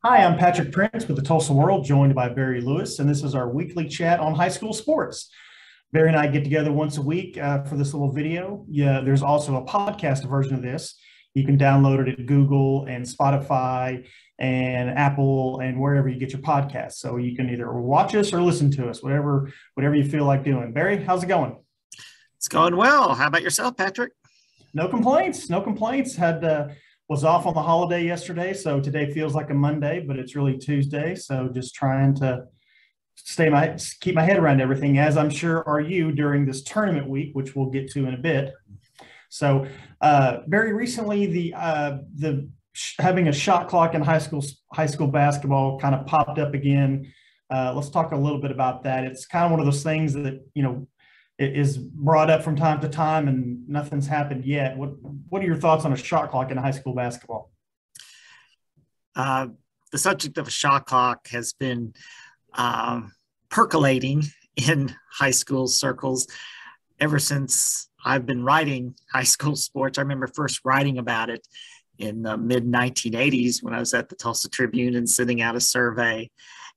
Hi, I'm Patrick Prince with the Tulsa World, joined by Barry Lewis, and this is our weekly chat on high school sports. Barry and I get together once a week for this little video. Yeah, there's also a podcast version of this. You can download it at Google and Spotify and Apple and wherever you get your podcasts. So you can either watch us or listen to us, whatever you feel like doing. Barry, how's it going? It's going well. How about yourself, Patrick? No complaints. No complaints. Was off on the holiday yesterday, so today feels like a Monday, but it's really Tuesday. So just trying to keep my head around everything, as I'm sure are you during this tournament week, which we'll get to in a bit. So very recently, the having a shot clock in high school basketball kind of popped up again. Let's talk a little bit about that. It's kind of one of those things that it is brought up from time to time, and nothing's happened yet. What are your thoughts on a shot clock in high school basketball? The subject of a shot clock has been percolating in high school circles ever since I've been writing high school sports. I remember first writing about it in the mid 1980s when I was at the Tulsa Tribune and sending out a survey.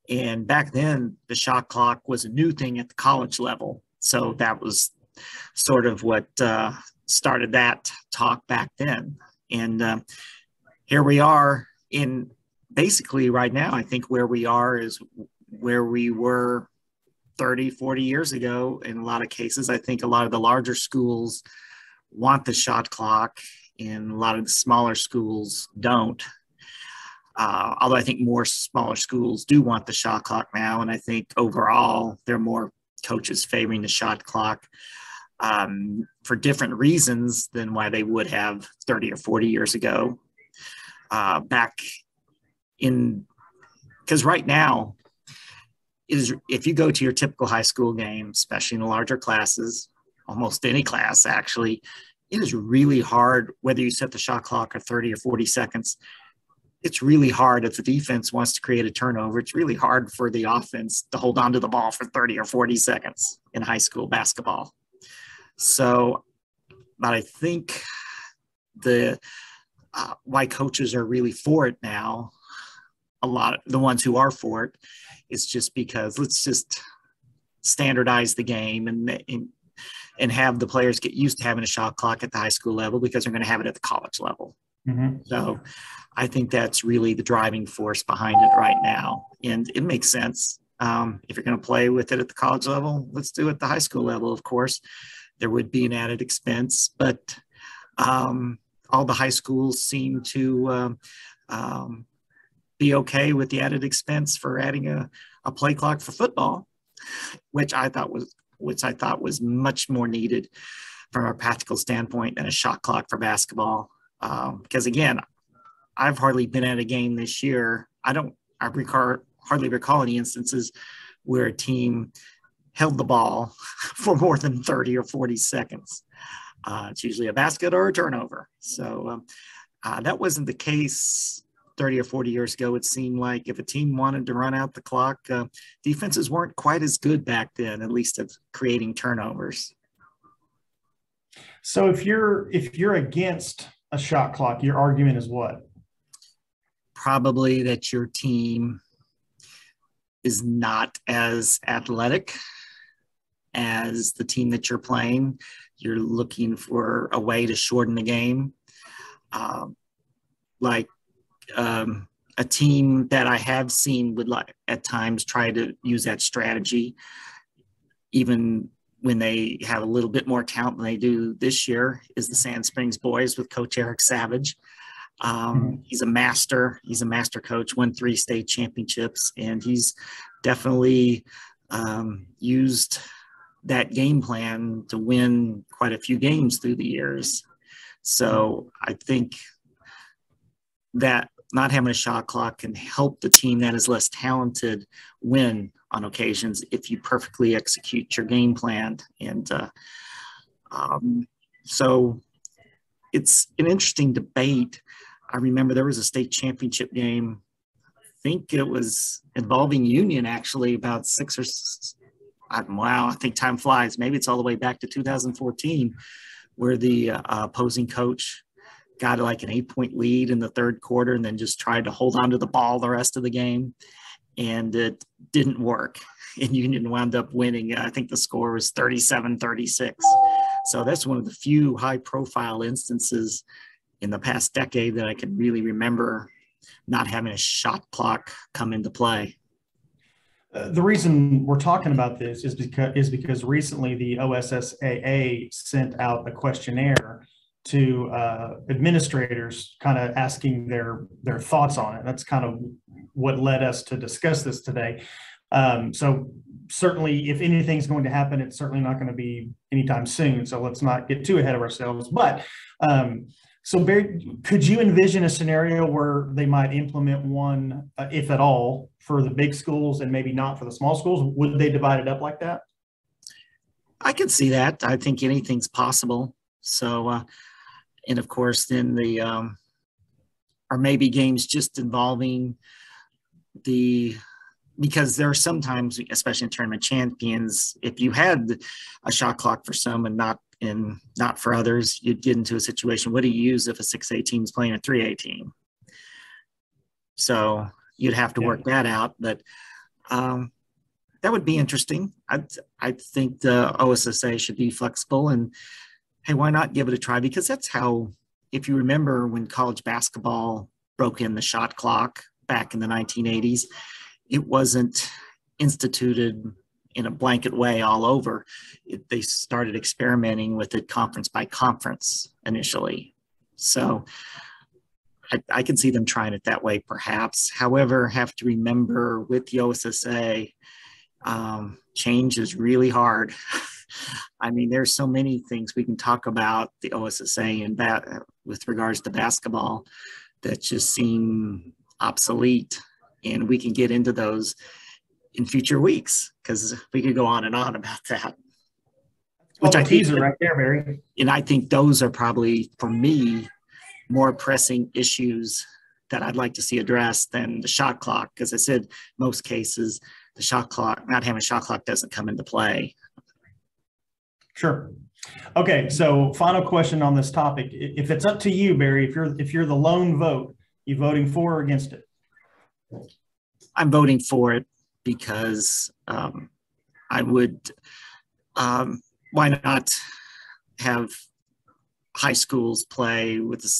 And back then, the shot clock was a new thing at the college level. So that was sort of what started that talk back then. And here we are in basically right now. I think where we are is where we were 30, 40 years ago in a lot of cases. I think a lot of the larger schools want the shot clock and a lot of the smaller schools don't. Although I think more smaller schools do want the shot clock now. And I think overall, there are more coaches favoring the shot clock for different reasons than why they would have 30 or 40 years ago. Because right now, if you go to your typical high school game, especially in the larger classes, almost any class actually, it is really hard, whether you set the shot clock at 30 or 40 seconds, it's really hard if the defense wants to create a turnover. It's really hard for the offense to hold on to the ball for 30 or 40 seconds in high school basketball. So, but I think why coaches are really for it now, a lot of the ones who are for it, is just because let's just standardize the game and have the players get used to having a shot clock at the high school level because they're going to have it at the college level. Mm-hmm. So I think that's really the driving force behind it right now. And it makes sense. If you're going to play with it at the college level, let's do it at the high school level, of course. There would be an added expense, but all the high schools seem to be okay with the added expense for adding a play clock for football, which I thought was much more needed from a practical standpoint than a shot clock for basketball. Because again, I've hardly been at a game this year. I hardly recall any instances where a team held the ball for more than 30 or 40 seconds. It's usually a basket or a turnover. So that wasn't the case 30 or 40 years ago. It seemed like if a team wanted to run out the clock, defenses weren't quite as good back then, at least at creating turnovers. So if you're against a shot clock, your argument is what? Probably that your team is not as athletic as the team that you're playing. You're looking for a way to shorten the game. A team that I have seen would at times try to use that strategy, even when they have a little bit more talent than they do this year, is the Sand Springs boys with Coach Eric Savage. He's a master coach, won 3 state championships, and he's definitely used that game plan to win quite a few games through the years. So I think that not having a shot clock can help the team that is less talented win on occasions if you perfectly execute your game plan. And so it's an interesting debate. I remember there was a state championship game. I think it was involving Union, actually, about I think time flies. Maybe it's all the way back to 2014, where the opposing coach got like an 8-point lead in the third quarter and then just tried to hold on to the ball the rest of the game. And it didn't work. And Union wound up winning. I think the score was 37-36. So that's one of the few high-profile instances in the past decade that I can really remember not having a shot clock come into play. The reason we're talking about this is because recently the OSSAA sent out a questionnaire to administrators, kind of asking their thoughts on it. That's kind of what led us to discuss this today. So certainly, if anything's going to happen, it's certainly not going to be anytime soon. So let's not get too ahead of ourselves. But so Barry, could you envision a scenario where they might implement one, if at all, for the big schools and maybe not for the small schools? Would they divide it up like that? I can see that. I think anything's possible. So, and of course, then or maybe games just involving because there are sometimes, especially in tournament champions, if you had a shot clock for some and not for others, you'd get into a situation. What do you use if a 6A team is playing a 3A team? So you'd have to work that out, but that would be interesting. I think the OSSA should be flexible, and hey, why not give it a try? Because that's how, if you remember when college basketball broke in the shot clock back in the 1980s, it wasn't instituted in a blanket way all over. They started experimenting with it conference by conference initially. So I can see them trying it that way perhaps. However, have to remember with the OSSA, change is really hard. I mean, there's so many things we can talk about the OSSA and that with regards to basketball that just seem obsolete. And we can get into those in future weeks because we could go on and on about that. Which I teaser right there, Barry. And I think those are probably, for me, more pressing issues that I'd like to see addressed than the shot clock. Because I said, most cases, the shot clock, not having a shot clock doesn't come into play. Sure. Okay, so final question on this topic. If it's up to you, Barry, if you're the lone vote, you voting for or against it? I'm voting for it because I would, why not have high schools play with a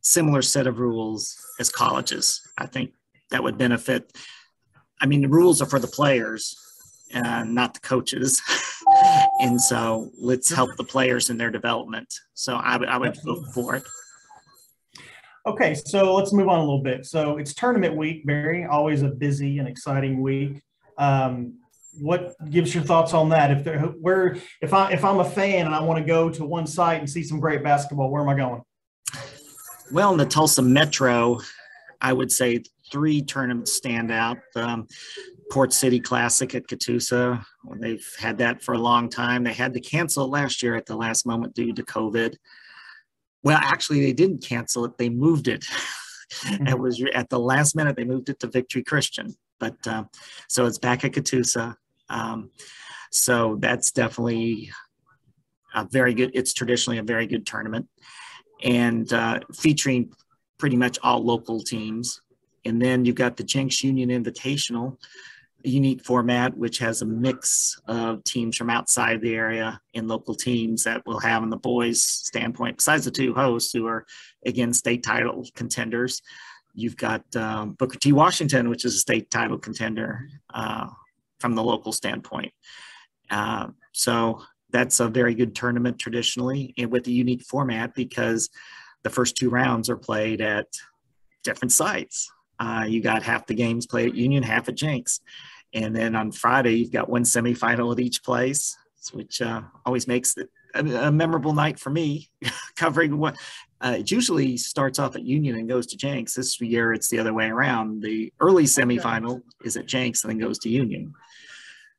similar set of rules as colleges? I think that would benefit. I mean, the rules are for the players and not the coaches. And so let's help the players in their development. So I would vote for it. Okay, so let's move on a little bit. So it's tournament week, Barry, always a busy and exciting week. What gives your thoughts on that? If I'm a fan and I want to go to one site and see some great basketball, where am I going? Well, in the Tulsa Metro, I would say 3 tournaments stand out. Port City Classic at Catoosa. They've had that for a long time. They had to cancel it last year at the last moment due to COVID. Well, actually, they didn't cancel it. They moved it. It was at the last minute. They moved it to Victory Christian. But so it's back at Catoosa. So that's definitely a very good. It's traditionally a very good tournament, and featuring pretty much all local teams. And then you've got the Jenks Union Invitational, a unique format, which has a mix of teams from outside the area and local teams that we'll have in the boys' standpoint, besides the 2 hosts who are, again, state title contenders. You've got Booker T. Washington, which is a state title contender from the local standpoint. So that's a very good tournament traditionally, and with a unique format because the first 2 rounds are played at different sites. You got half the games played at Union, half at Jenks. And then on Friday, you've got 1 semifinal at each place, which always makes it a memorable night for me, covering what it usually starts off at Union and goes to Jenks. This year, it's the other way around. The early semifinal is at Jenks and then goes to Union.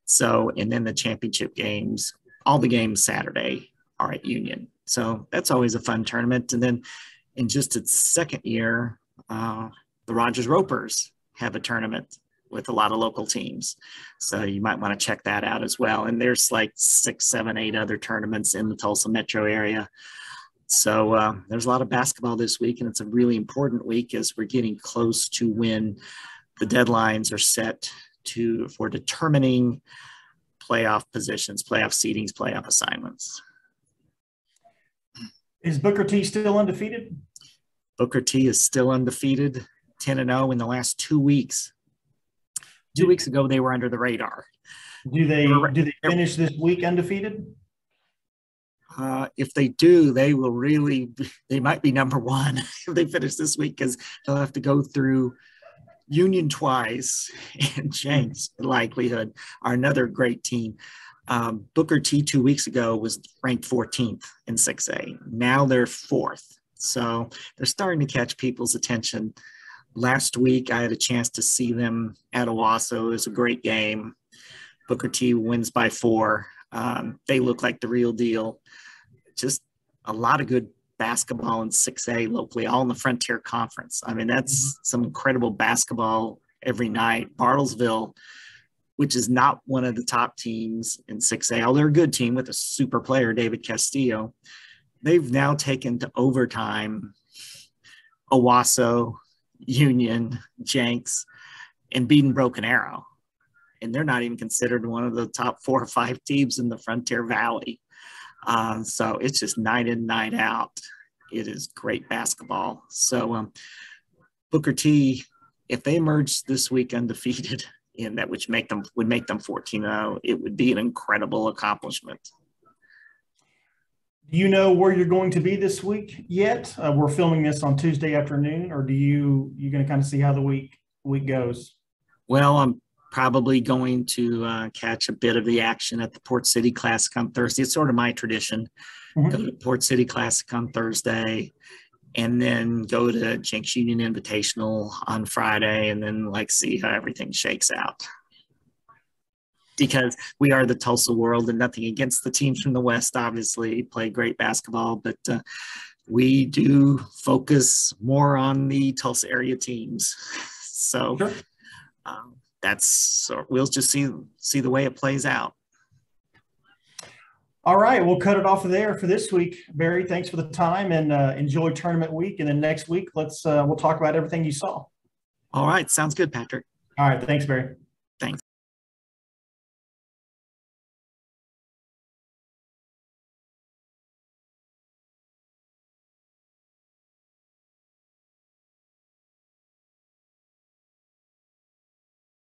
So, and then the championship games, all the games Saturday are at Union. So that's always a fun tournament. And then in just its second year, the Rogers Ropers have a tournament with a lot of local teams. So you might want to check that out as well. And there's like 6, 7, 8 other tournaments in the Tulsa metro area. So there's a lot of basketball this week, and it's a really important week as we're getting close to when the deadlines are set for determining playoff positions, playoff seedings, playoff assignments. Is Booker T still undefeated? Booker T is still undefeated, 10-0 in the last 2 weeks. 2 weeks ago, they were under the radar. Do they finish this week undefeated? If they do, they might be number one if they finish this week, because they'll have to go through Union twice and Jenks, in likelihood, are another great team. Booker T 2 weeks ago was ranked 14th in 6A. Now they're 4th. So they're starting to catch people's attention. Last week, I had a chance to see them at Owasso. It was a great game. Booker T wins by 4. They look like the real deal. Just a lot of good basketball in 6A locally, all in the Frontier Conference. I mean, that's some incredible basketball every night. Bartlesville, which is not one of the top teams in 6A, although they're a good team with a super player, David Castillo. They've now taken to overtime Owasso, Union, Jenks, and beaten Broken Arrow. And they're not even considered one of the top 4 or 5 teams in the Frontier Valley. So it's just night in, night out. It is great basketball. So Booker T, if they emerge this week undefeated, in that would make them 14-0, it would be an incredible accomplishment. Do you know where you're going to be this week yet? We're filming this on Tuesday afternoon, or you going to kind of see how the week goes? Well, I'm probably going to catch a bit of the action at the Port City Classic on Thursday. It's sort of my tradition. Go to Port City Classic on Thursday, and then go to Jenks Union Invitational on Friday, and then see how everything shakes out. Because we are the Tulsa world, and nothing against the teams from the West, obviously play great basketball, but we do focus more on the Tulsa area teams. So sure. We'll just see the way it plays out. All right, we'll cut it off there for this week. Barry, thanks for the time, and enjoy tournament week. And then next week, we'll talk about everything you saw. All right, sounds good, Patrick. All right, thanks, Barry.